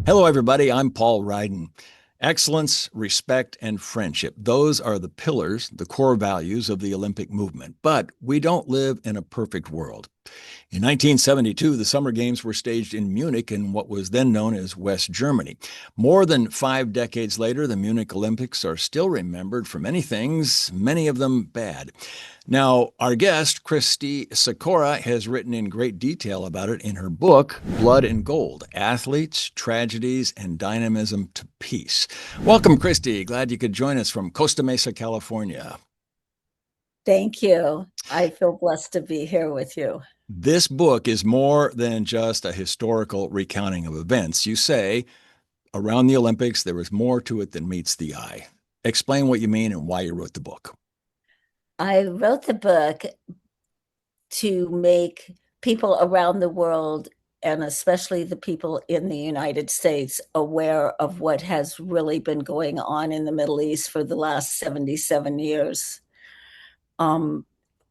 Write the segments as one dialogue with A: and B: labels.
A: Hello, everybody. I'm Paul Ryden. Excellence, respect, and friendship. Those are the pillars, the core values of the Olympic movement. But we don't live in a perfect world. In 1972, the Summer Games were staged in Munich in what was then known as West Germany. More than 5 decades later, the Munich Olympics are still remembered for many things, many of them bad. Now, our guest, Christie Sikora, has written in great detail about it in her book, Blood and Gold: Athletes, Tragedies, and Dynamism to Peace. Welcome, Christie. Glad you could join us from Costa Mesa, California.
B: Thank you. I feel blessed to be here with you.
A: This book is more than just a historical recounting of events. You say, around the Olympics, there is more to it than meets the eye. Explain what you mean and why you wrote the book.
B: I wrote the book to make people around the world, and especially the people in the United States, aware of what has really been going on in the Middle East for the last 77 years. Um,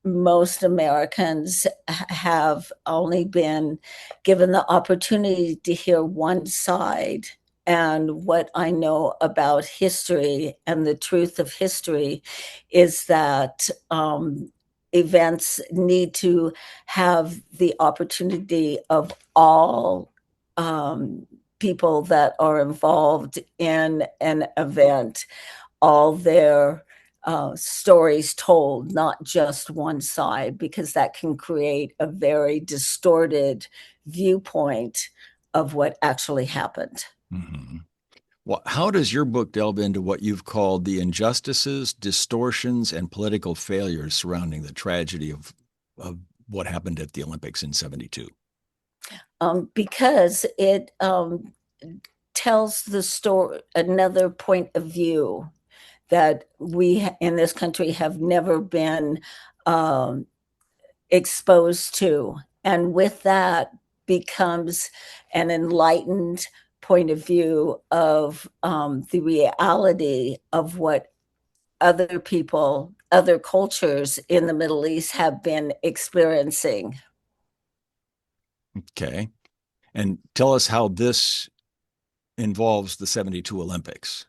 B: Most Americans have only been given the opportunity to hear one side. And what I know about history and the truth of history is that events need to have the opportunity of all people that are involved in an event, all their stories told, not just one side, because that can create a very distorted viewpoint of what actually happened.
A: Mm-hmm. Well, how does your book delve into what you've called the injustices, distortions, and political failures surrounding the tragedy of what happened at the Olympics in 72?
B: Because it tells the story, another point of view that we in this country have never been um, exposed to. And with that becomes an enlightened point of view of the reality of what other people, other cultures in the Middle East have been experiencing.
A: Okay. And tell us how this involves the 72 Olympics.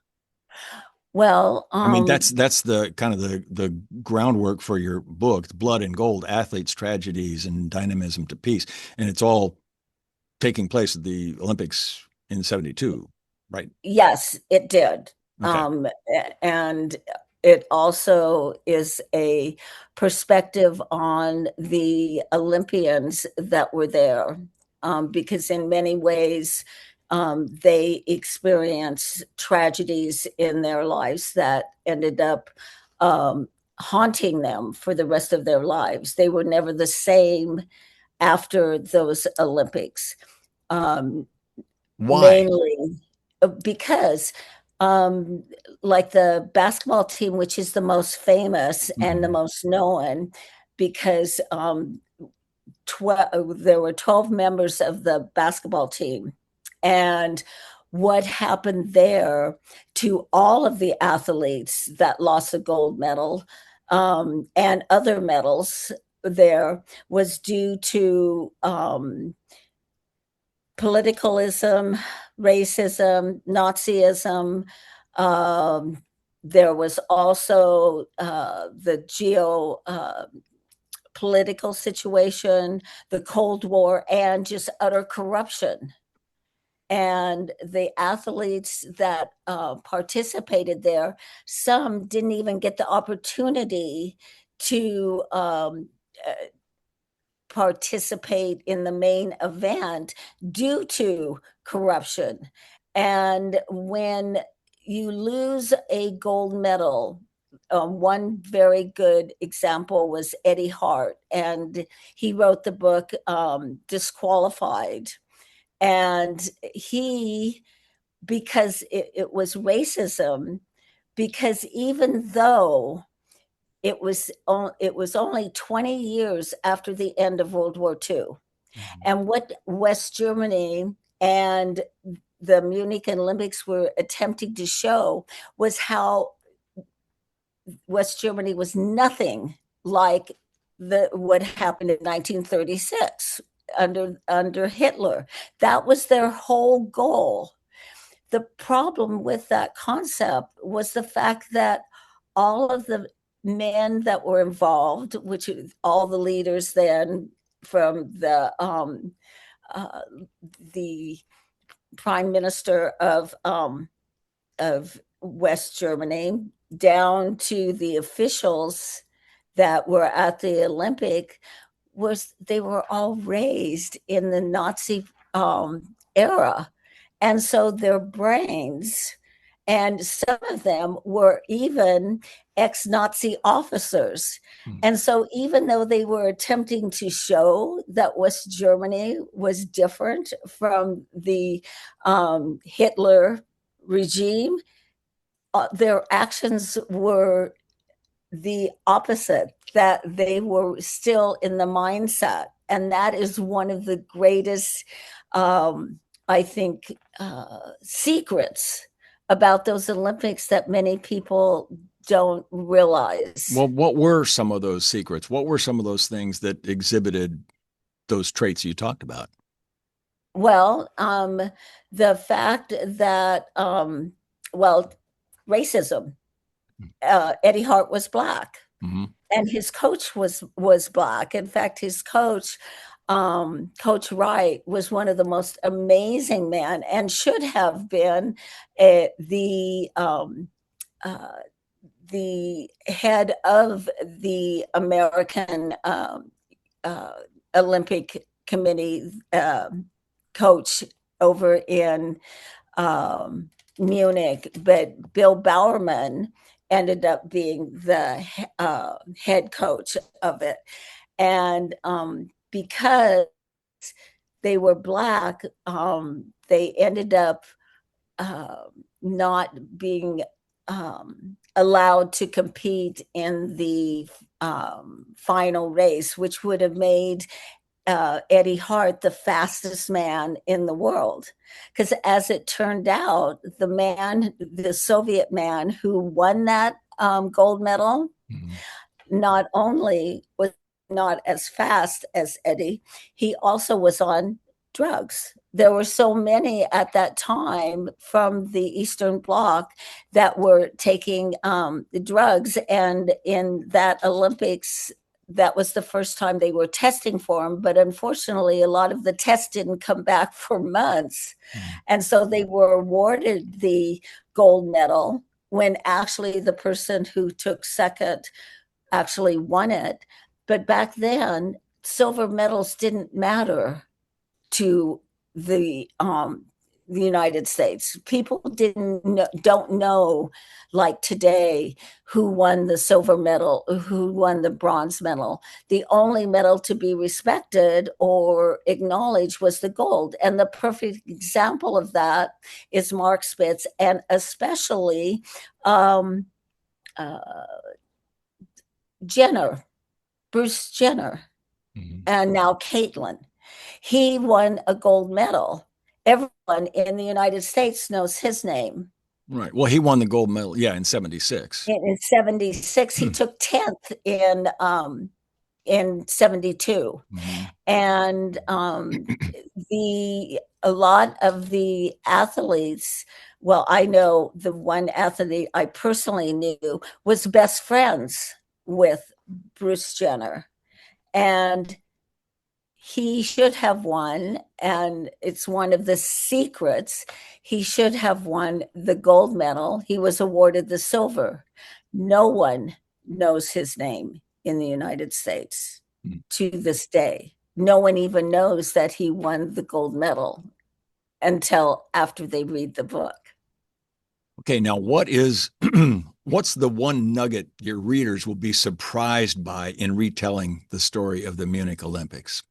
B: Well,
A: I mean, that's the kind of the groundwork for your book, Blood and Gold: Athletes, Tragedies, and Dynamism to Peace. And it's all taking place at the Olympics in 72, right?
B: yes, it did.
A: Okay.
B: And it also is a perspective on the Olympians that were there, because in many ways, they experienced tragedies in their lives that ended up um, haunting them for the rest of their lives. They were never the same after those Olympics. Um,
A: Why?
B: Mainly because um like the basketball team, which is the most famous and the
A: Mm-hmm.
B: most known, because there were 12 members of the basketball team, and what happened there to all of the athletes that lost a gold medal and other medals there was due to politicalism, racism, Nazism. Um, there was also the political situation, the Cold War, and just utter corruption. And the athletes that participated there, some didn't even get the opportunity to uh, participate in the main event due to corruption. And when you lose a gold medal, one very good example was Eddie Hart, and he wrote the book Disqualified. And he, because it was racism, because even though it was only 20 years after the end of World War II.
A: Mm-hmm.
B: And what West Germany and the Munich Olympics were attempting to show was how West Germany was nothing like what happened in 1936 under Hitler. That was their whole goal. the problem with that concept was the fact that all of the men that were involved, which all the leaders then from uh, the prime minister of West Germany down to the officials that were at the Olympic, they were all raised in the Nazi era. And so their brains, and some of them were even ex-Nazi officers. And so even though they were attempting to show that West Germany was different from the Hitler regime, their actions were the opposite, that they were still in the mindset. And that is one of the greatest, I think, secrets about those Olympics that many people don't realize.
A: Well, what were some of those secrets? What were some of those things that exhibited those traits you talked about?
B: Well, the fact that, well, racism. Eddie Hart was Black, and his coach was Black. In fact, his coach, Coach Wright, was one of the most amazing men, and should have been the head of the American Olympic Committee, coach over in Munich, but Bill Bowerman ended up being the head coach of it. And because they were Black, they ended up not being allowed to compete in the final race, which would have made Eddie Hart the fastest man in the world. Because as it turned out, the Soviet man who won that gold medal, not only was not as fast as Eddie, he also was on drugs. There were so many at that time from the Eastern Bloc that were taking the drugs, and in that Olympics, that was the first time they were testing for him. But unfortunately, a lot of the tests didn't come back for months. And so they were awarded the gold medal when actually the person who took second actually won it. But back then, silver medals didn't matter to the United States. People don't know, like today, who won the silver medal, who won the bronze medal. The only medal to be respected or acknowledged was the gold. And the perfect example of that is Mark Spitz, and especially Jenner, Bruce Jenner, and now Caitlin. He won a gold medal. Everyone in the United States knows his name.
A: Right. Well, he won the gold medal, in 76.
B: In 76, he took 10th in 72. And a lot of the athletes, well, I know the one athlete I personally knew was best friends with Bruce Jenner. And he should have won, and it's one of the secrets. He should have won the gold medal. He was awarded the silver. No one knows his name in the United States to this day. No one even knows that he won the gold medal until after they read the book.
A: Okay, now what's the one nugget your readers will be surprised by in retelling the story of the Munich Olympics?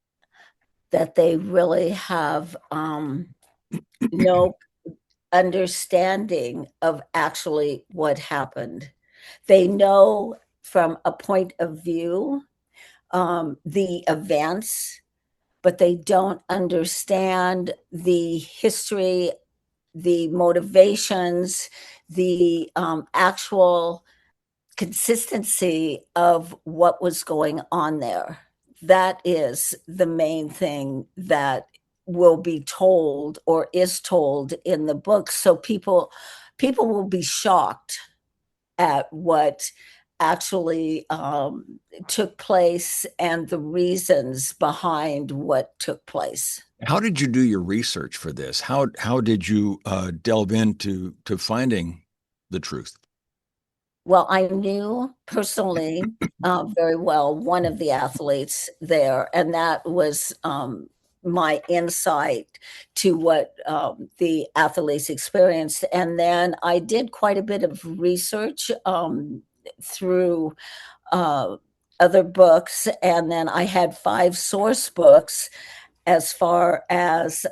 B: That they really have no understanding of actually what happened. They know from a point of view the events, but they don't understand the history, the motivations, the actual consistency of what was going on there. That is the main thing that will be told or is told in the book. So people will be shocked at what actually took place and the reasons behind what took place.
A: How did you do your research for this? How did you delve into to finding the truth?
B: Well, I knew personally very well one of the athletes there, and that was my insight to what the athletes experienced. And then I did quite a bit of research through uh, other books, and then I had 5 source books as far as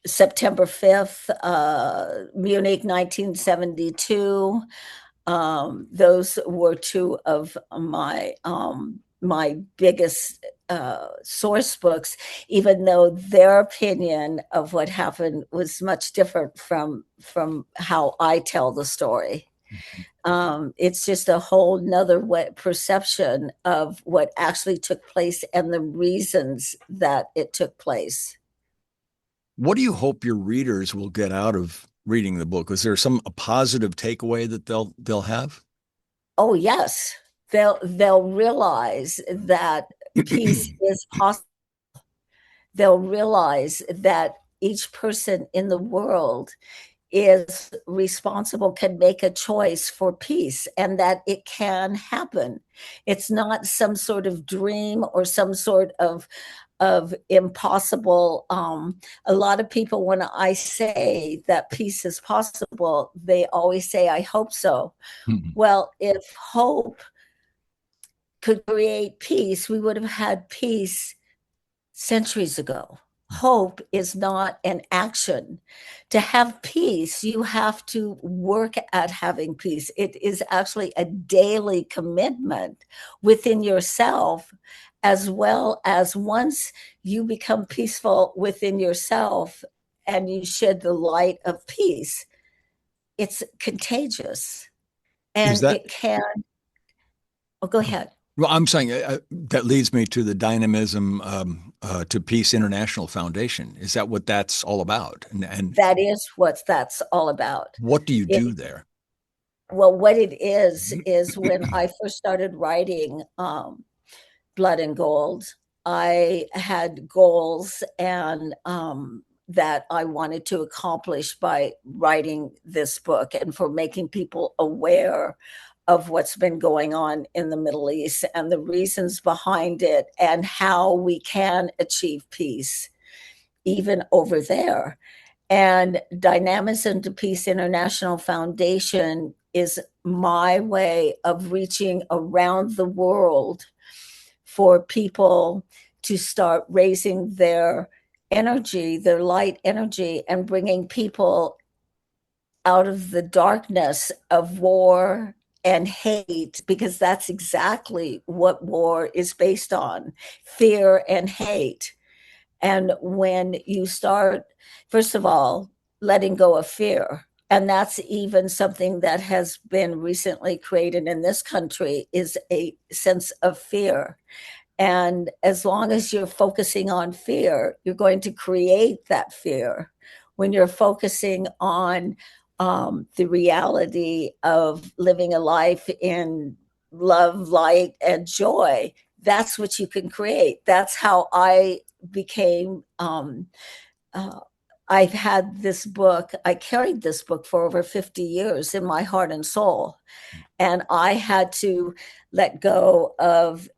B: September 5th, Munich 1972. Those were two of my biggest source books, even though their opinion of what happened was much different from how I tell the story. It's just a whole nother perception of what actually took place and the reasons that it took place.
A: What do you hope your readers will get out of reading the book? Is there a positive takeaway that they'll have?
B: Oh yes, they'll realize that peace is possible. They'll realize that each person in the world is responsible, can make a choice for peace, and that it can happen. It's not some sort of dream or some sort of impossible. A lot of people, when I say that peace is possible, they always say, I hope so.
A: Mhm.
B: Well, if hope could create peace, we would have had peace centuries ago. Hope is not an action. To have peace, you have to work at having peace. It is actually a daily commitment within yourself, as well as once you become peaceful within yourself and you shed the light of peace, it's contagious
A: Is
B: and
A: that
B: it can. Oh, go ahead.
A: well? I'm saying that leads me to the Dynamism to Peace International Foundation. Is that what that's all about? And
B: That is what that's all about.
A: what do you
B: It
A: do there?
B: Well, what it is when I first started writing Blood and Gold, I had goals and that I wanted to accomplish by writing this book and for making people aware of what's been going on in the Middle East and the reasons behind it and how we can achieve peace even over there. And Dynamism to Peace International Foundation is my way of reaching around the world for people to start raising their energy, their light energy, and bringing people out of the darkness of war and hate, because that's exactly what war is based on: fear and hate. And when you start, first of all, letting go of fear, and that's even something that has been recently created in this country, is a sense of fear. And as long as you're focusing on fear, you're going to create that fear. When you're focusing on the reality of living a life in love, light, and joy, that's what you can create. That's how I became. Uh, I've had this book, I carried this book for over 50 years in my heart and soul. And I had to let go of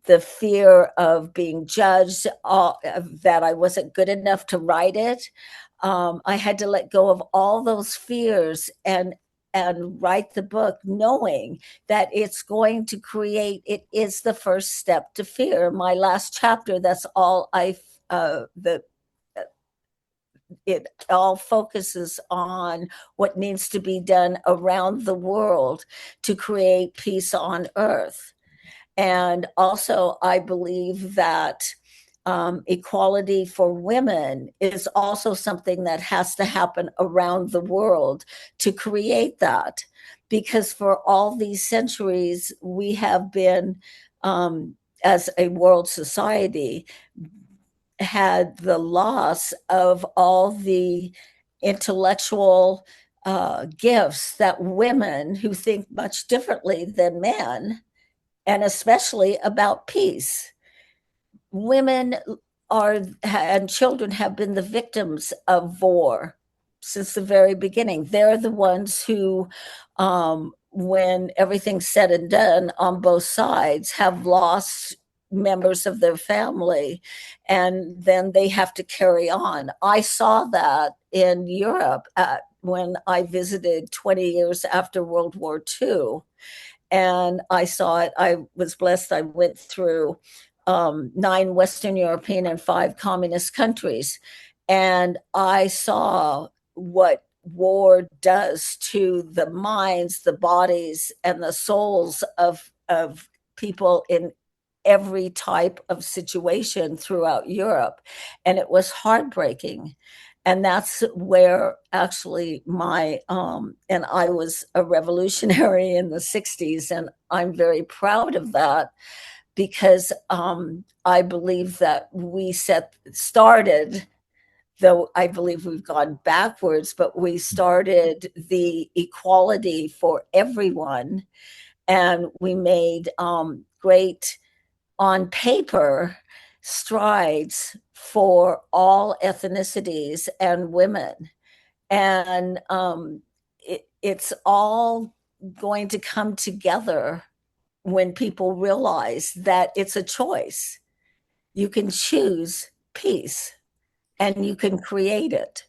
B: the fear of being judged, that I wasn't good enough to write it. I had to let go of all those fears and write the book, knowing that it's going to create. It is the first step to fear. My last chapter. That's all I. The It all focuses on what needs to be done around the world to create peace on earth. And also, I believe that equality for women is also something that has to happen around the world to create that. Because for all these centuries, we have been as a world society, had the loss of all the intellectual gifts that women who think much differently than men, and especially about peace. Women are and children have been the victims of war since the very beginning. They're the ones who, when everything's said and done on both sides, have lost members of their family, and then they have to carry on. I saw that in Europe when I visited 20 years after World War II, and I saw it. I was blessed. I went through 9 Western European and 5 communist countries, and I saw what war does to the minds, the bodies, and the souls of people in every type of situation throughout Europe. And it was heartbreaking. And that's where actually and I was a revolutionary in the 60s, and I'm very proud of that, because I believe that we started, though I believe we've gone backwards, but we started the equality for everyone, and we made great, on paper, strides for all ethnicities and women. And it's all going to come together when people realize that it's a choice. You can choose peace and you can create it.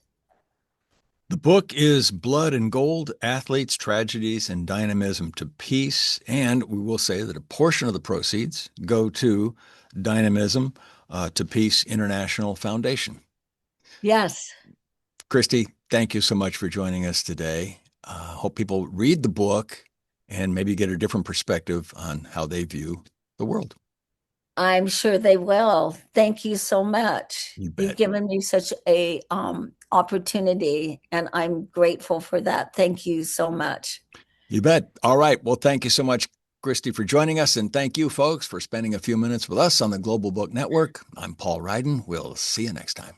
A: The book is Blood and Gold, Athletes, Tragedies, and Dynamism to Peace. And we will say that a portion of the proceeds go to Dynamism to Peace International Foundation.
B: Yes.
A: Christie, thank you so much for joining us today. Hope people read the book and maybe get a different perspective on how they view the world.
B: I'm sure they will. Thank you so much.
A: You bet.
B: You've given me such a opportunity, and I'm grateful for that. Thank you so much.
A: You bet. All right. Well, thank you so much, Christie, for joining us. And thank you, folks, for spending a few minutes with us on the Global Book Network. I'm Paul Ryden. We'll see you next time.